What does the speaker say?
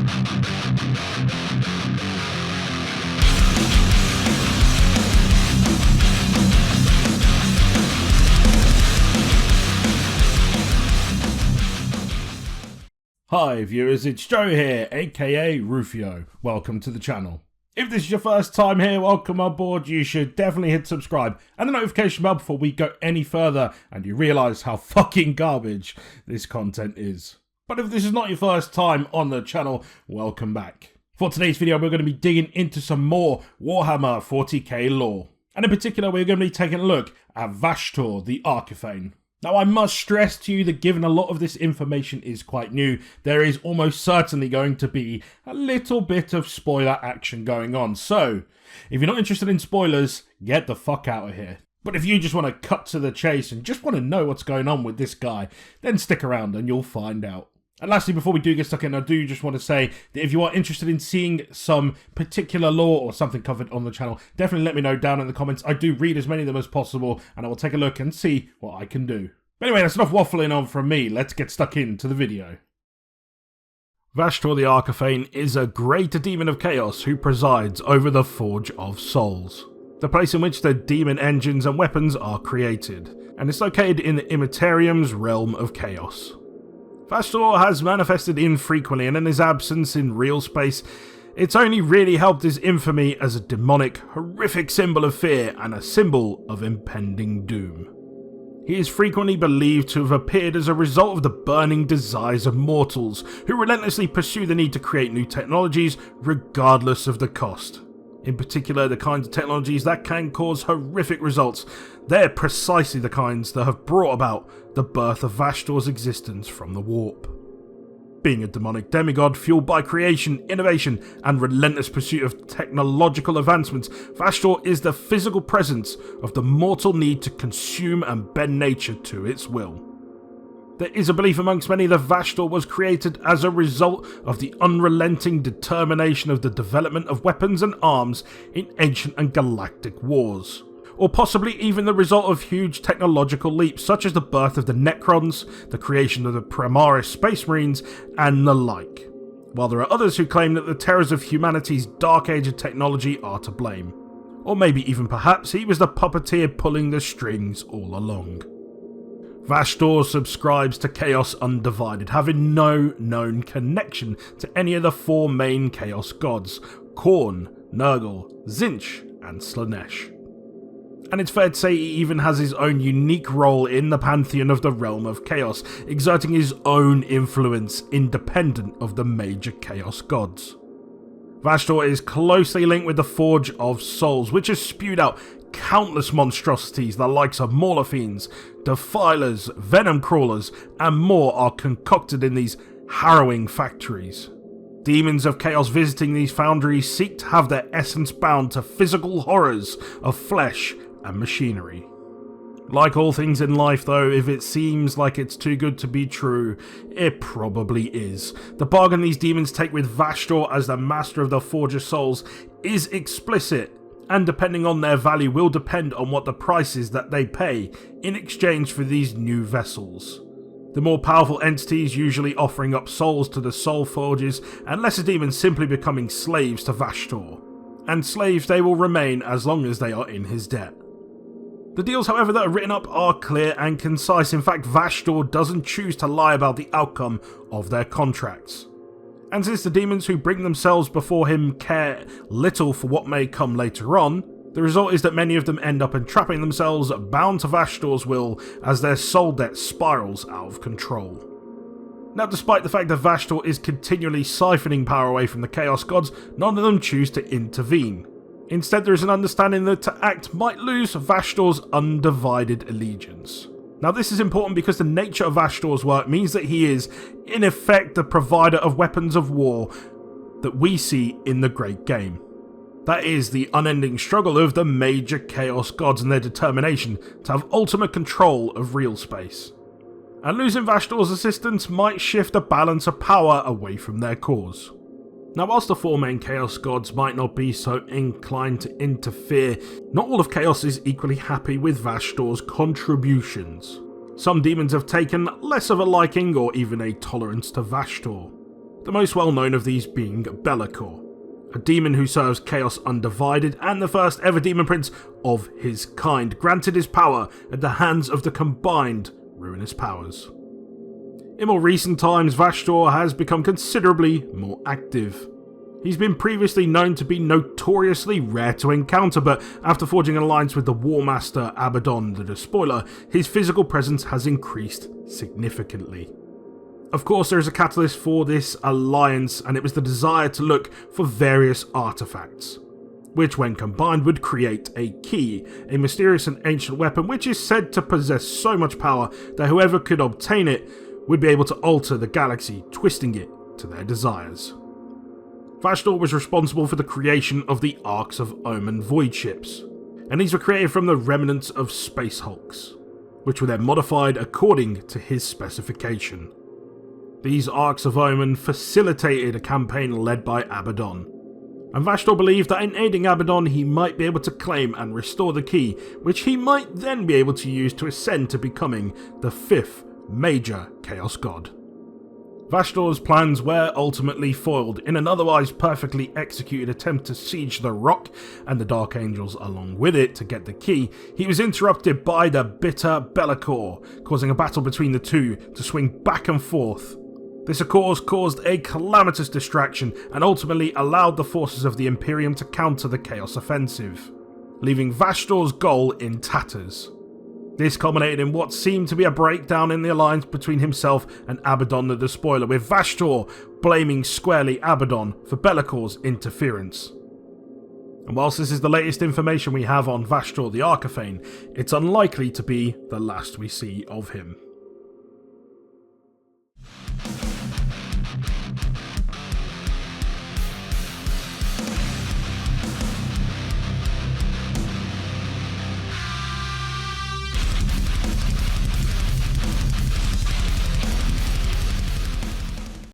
Hi viewers, it's Joe here, aka Rufio. Welcome to the channel. If this is your first time here, welcome aboard. You should definitely hit subscribe and the notification bell before we go any further and you realise how fucking garbage this content is. But if this is not your first time on the channel, welcome back. For today's video, we're going to be digging into some more Warhammer 40k lore. And in particular, we're going to be taking a look at Vashtorr the Arkifane. Now, I must stress to you that given a lot of this information is quite new, there is almost certainly going to be a little bit of spoiler action going on. So, if you're not interested in spoilers, get the fuck out of here. But if you just want to cut to the chase and just want to know what's going on with this guy, then stick around and you'll find out. And lastly, before we do get stuck in, I do just want to say that if you are interested in seeing some particular lore or something covered on the channel, definitely let me know down in the comments. I do read as many of them as possible, and I will take a look and see what I can do. But anyway, that's enough waffling on from me. Let's get stuck into the video. Vashtorr the Arkifane is a great demon of chaos who presides over the Forge of Souls, the place in which the demon engines and weapons are created, and it's located in the Immaterium's realm of chaos. Vashtorr has manifested infrequently, and in his absence in real space, it's only really helped his infamy as a demonic, horrific symbol of fear and a symbol of impending doom. He is frequently believed to have appeared as a result of the burning desires of mortals, who relentlessly pursue the need to create new technologies regardless of the cost. In particular, the kinds of technologies that can cause horrific results. They're precisely the kinds that have brought about the birth of Vashtorr's existence from the warp. Being a demonic demigod fueled by creation, innovation, and relentless pursuit of technological advancements, Vashtorr is the physical presence of the mortal need to consume and bend nature to its will. There is a belief amongst many that Vashtorr was created as a result of the unrelenting determination of the development of weapons and arms in ancient and galactic wars, or possibly even the result of huge technological leaps such as the birth of the Necrons, the creation of the Primaris Space Marines, and the like, while there are others who claim that the terrors of humanity's dark age of technology are to blame. Or maybe even perhaps he was the puppeteer pulling the strings all along. Vashtorr subscribes to Chaos Undivided, having no known connection to any of the four main Chaos gods, Khorne, Nurgle, Tzeentch, and Slaanesh. And it's fair to say he even has his own unique role in the pantheon of the realm of chaos, exerting his own influence independent of the major chaos gods. Vashtorr is closely linked with the Forge of Souls, which has spewed out countless monstrosities. The likes of Mauler Fiends, Defilers, Venom Crawlers, and more are concocted in these harrowing factories. Demons of chaos visiting these foundries seek to have their essence bound to physical horrors of flesh and machinery. Like all things in life though, if it seems like it's too good to be true, it probably is. The bargain these demons take with Vashtorr as the master of the Forge of Souls is explicit, and depending on their value will depend on what the price is that they pay in exchange for these new vessels. The more powerful entities usually offering up souls to the soul forges, and lesser demons simply becoming slaves to Vashtorr. And slaves they will remain as long as they are in his debt. The deals, however, that are written up are clear and concise. In fact, Vashtorr doesn't choose to lie about the outcome of their contracts. And since the demons who bring themselves before him care little for what may come later on, the result is that many of them end up entrapping themselves, bound to Vashtorr's will, as their soul debt spirals out of control. Now, despite the fact that Vashtorr is continually siphoning power away from the Chaos Gods, none of them choose to intervene. Instead, there is an understanding that to act might lose Vashtorr's undivided allegiance. Now, this is important because the nature of Vashtorr's work means that he is, in effect, the provider of weapons of war that we see in the Great Game. That is, the unending struggle of the major Chaos Gods and their determination to have ultimate control of real space. And losing Vashtorr's assistance might shift the balance of power away from their cause. Now, whilst the four main Chaos Gods might not be so inclined to interfere, not all of Chaos is equally happy with Vashtorr's contributions. Some demons have taken less of a liking or even a tolerance to Vashtorr. the most well known of these being Be'lakor, a demon who serves Chaos Undivided and the first ever demon prince of his kind, granted his power at the hands of the combined ruinous powers. In more recent times, Vashtorr has become considerably more active. He's been previously known to be notoriously rare to encounter, but after forging an alliance with the Warmaster Abaddon the Despoiler, his physical presence has increased significantly. Of course, there is a catalyst for this alliance, and it was the desire to look for various artifacts, which when combined would create a key, a mysterious and ancient weapon which is said to possess so much power that whoever could obtain it would be able to alter the galaxy, twisting it to their desires. Vashtorr was responsible for the creation of the Arks of Omen void ships, and these were created from the remnants of space hulks, which were then modified according to his specification. These Arks of Omen facilitated a campaign led by Abaddon, and Vashtorr believed that in aiding Abaddon he might be able to claim and restore the key, which he might then be able to use to ascend to becoming the 5th major Chaos God. Vashtorr's plans were ultimately foiled in an otherwise perfectly executed attempt to siege the Rock and the Dark Angels along with it to get the key. He was interrupted by the bitter Be'lakor, causing a battle between the two to swing back and forth. This of course caused a calamitous distraction and ultimately allowed the forces of the Imperium to counter the Chaos offensive, leaving Vashtorr's goal in tatters. This culminated in what seemed to be a breakdown in the alliance between himself and Abaddon the Despoiler, with Vashtorr blaming squarely Abaddon for Be'lakor's interference. And whilst this is the latest information we have on Vashtorr the Arkifane, it's unlikely to be the last we see of him.